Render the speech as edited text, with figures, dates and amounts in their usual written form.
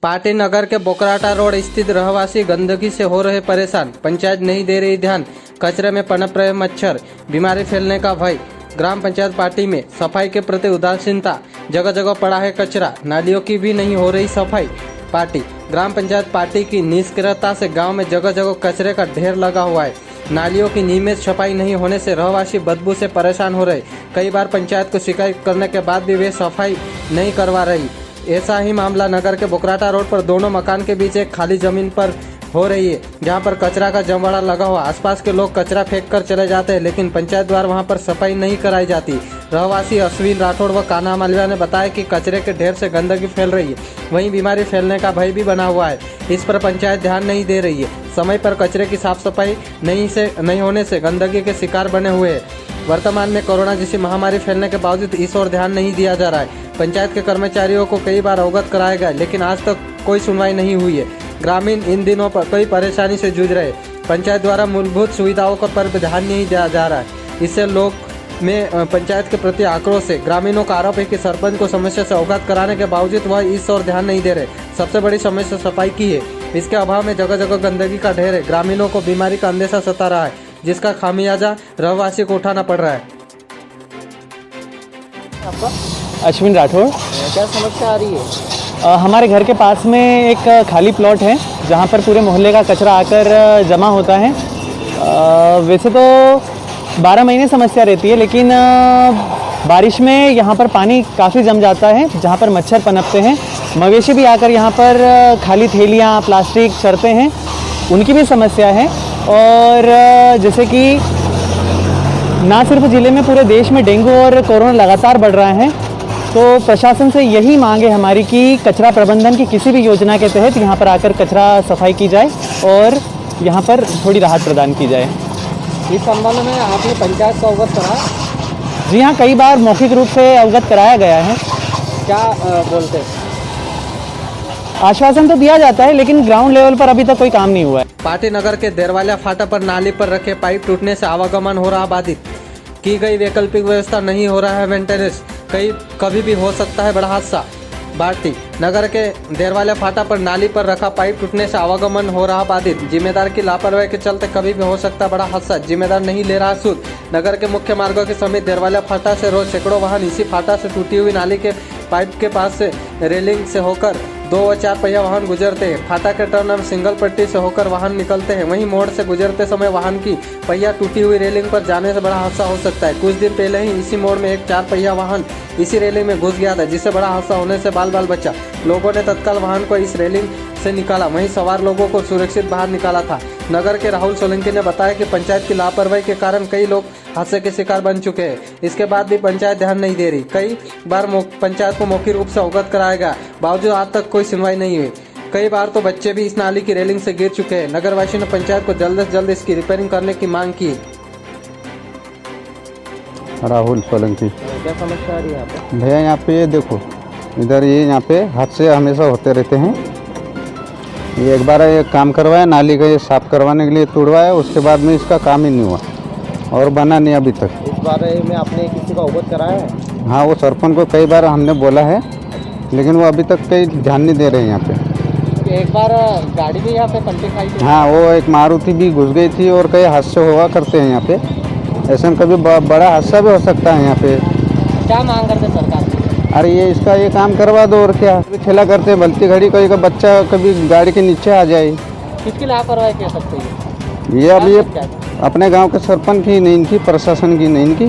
पाटी नगर के बोकराटा रोड स्थित रहवासी गंदगी से हो रहे परेशान। पंचायत नहीं दे रही ध्यान। कचरे में पनप रहे मच्छर, बीमारी फैलने का भय। ग्राम पंचायत पाटी में सफाई के प्रति उदासीनता। जगह जगह पड़ा है कचरा, नालियों की भी नहीं हो रही सफाई। पाटी ग्राम पंचायत पाटी की निष्क्रियता से गांव में जगह जगह कचरे का ढेर लगा हुआ है। नालियों की नियमित सफाई नहीं होने से रहवासी बदबू से परेशान हो रहे। कई बार पंचायत को शिकायत करने के बाद भी वे सफाई नहीं करवा रही। ऐसा ही मामला नगर के बोकराटा रोड पर दोनों मकान के बीच एक खाली जमीन पर हो रही है, जहां पर कचरा का जमवाड़ा लगा हुआ। आसपास के लोग कचरा फेंक कर चले जाते हैं, लेकिन पंचायत द्वारा वहां पर सफाई नहीं कराई जाती। रहवासी अश्विन राठौड़ व कान्हा मालविया ने बताया कि कचरे के ढेर से गंदगी फैल रही है, वहीं बीमारी फैलने का भय भी बना हुआ है। इस पर पंचायत ध्यान नहीं दे रही है। समय पर कचरे की साफ सफाई नहीं होने से गंदगी के शिकार बने हुए हैं। वर्तमान में कोरोना जैसी महामारी फैलने के बावजूद इस ओर ध्यान नहीं दिया जा रहा है। पंचायत के कर्मचारियों को कई बार अवगत कराया गया, लेकिन आज तक कोई सुनवाई नहीं हुई है। ग्रामीण इन दिनों पर कई परेशानी से जूझ रहे। पंचायत द्वारा मूलभूत सुविधाओं पर ध्यान नहीं दिया जा रहा है। इससे लोग में पंचायत के प्रति आक्रोश है। ग्रामीणों का आरोप है कि सरपंच को समस्या से अवगत कराने के बावजूद वह इस ओर ध्यान नहीं दे रहे। सबसे बड़ी समस्या सफाई की है। इसके अभाव में जगह जगह गंदगी का ढेर है। ग्रामीणों को बीमारी का अंदेशा सता रहा है, जिसका खामियाजा रहवासी को उठाना पड़ रहा है। आपका अश्विन राठौड़। क्या समस्या आ रही है? हमारे घर के पास में एक खाली प्लॉट है, जहाँ पर पूरे मोहल्ले का कचरा आकर जमा होता है। वैसे तो 12 महीने समस्या रहती है, लेकिन बारिश में यहाँ पर पानी काफ़ी जम जाता है, जहाँ पर मच्छर पनपते हैं। मवेशी भी आकर यहाँ पर खाली थैलियाँ, प्लास्टिक चरते हैं, उनकी भी समस्या है। और जैसे कि ना सिर्फ ज़िले में, पूरे देश में डेंगू और कोरोना लगातार बढ़ रहा है। तो प्रशासन से यही मांग है हमारी कि कचरा प्रबंधन की किसी भी योजना के तहत यहाँ पर आकर कचरा सफाई की जाए और यहाँ पर थोड़ी राहत प्रदान की जाए। इस संबंध में आपने पंचायत को अवगत कराया? जी हाँ, कई बार मौखिक रूप से अवगत कराया गया है। क्या बोलते हैं? आश्वासन तो दिया जाता है, लेकिन ग्राउंड लेवल पर अभी तक कोई काम नहीं हुआ है। पाटी नगर के देरवालिया फाटा पर नाली पर रखे पाइप टूटने से आवागमन हो रहा बाधित। की गई वैकल्पिक व्यवस्था नहीं हो रहा है मेंटेनेंस। कभी भी हो सकता है बड़ा हादसा। पाटी नगर के देरवालिया फाटा पर नाली पर रखा पाइप टूटने से आवागमन हो रहा बाधित। जिम्मेदार की लापरवाही के चलते कभी भी हो सकता है बड़ा हादसा। जिम्मेदार नहीं ले रहा सूद। नगर के मुख्य मार्गों के समेत देरवालिया फाटा से रोज सैकड़ों वाहन इसी फाटा से टूटी हुई नाली के पाइप के पास से रेलिंग से होकर 2 व 4 पहिया वाहन गुजरते हैं। फाटा के टर्न में सिंगल पट्टी से होकर वाहन निकलते हैं। वहीं मोड़ से गुजरते समय वाहन की पहिया टूटी हुई रेलिंग पर जाने से बड़ा हादसा हो सकता है। कुछ दिन पहले ही इसी मोड़ में एक 4 पहिया वाहन इसी रेलिंग में घुस गया था, जिससे बड़ा हादसा होने से बाल बचा। लोगों ने तत्काल वाहन को इस रेलिंग से निकाला, वहीं सवार लोगों को सुरक्षित बाहर निकाला था। नगर के राहुल सोलंकी ने बताया कि पंचायत की लापरवाही के कारण कई लोग हादसे के शिकार बन चुके हैं। इसके बाद भी पंचायत ध्यान नहीं दे रही। कई बार पंचायत को मौखिक रूप से अवगत कराया गया, बावजूद आज तक कोई सुनवाई नहीं हुई। कई बार तो बच्चे भी इस नाली की रेलिंग से गिर चुके हैं। नगरवासियों ने पंचायत को जल्द से जल्द इसकी रिपेयरिंग करने की मांग की। राहुल सोलंकी। क्या समस्या आ रही है आपको? भैया यहाँ पे ये देखो, इधर ये यहाँ पे हादसे हमेशा होते रहते हैं। ये एक बार ये काम करवाया, नाली का ये साफ करवाने के लिए तोड़वाया, उसके बाद में इसका काम ही नहीं हुआ और बना नहीं अभी तक। इस बारे में आपने किसी को अवगत कराया है? हाँ, वो सरपंच को कई बार हमने बोला है, लेकिन वो अभी तक कहीं ध्यान नहीं दे रहे हैं यहाँ पे। एक बार गाड़ी भी यहाँ पे पलटी खाई थी। हाँ, वो एक मारुति भी घुस गई थी और कई हादसे हुआ करते हैं यहाँ पे। ऐसा में कभी बड़ा हादसा भी हो सकता है यहाँ पे। क्या मांग करते सरकार से? अरे ये इसका ये काम करवा दो और क्या। खेला करते हैं बलती घड़ी, कोई का बच्चा कभी गाड़ी के नीचे आ जाए। किसकी लापरवाही कह सकते हैं? ये अब ये अपने गांव के सरपंच की नहीं, इनकी प्रशासन की नहीं, इनकी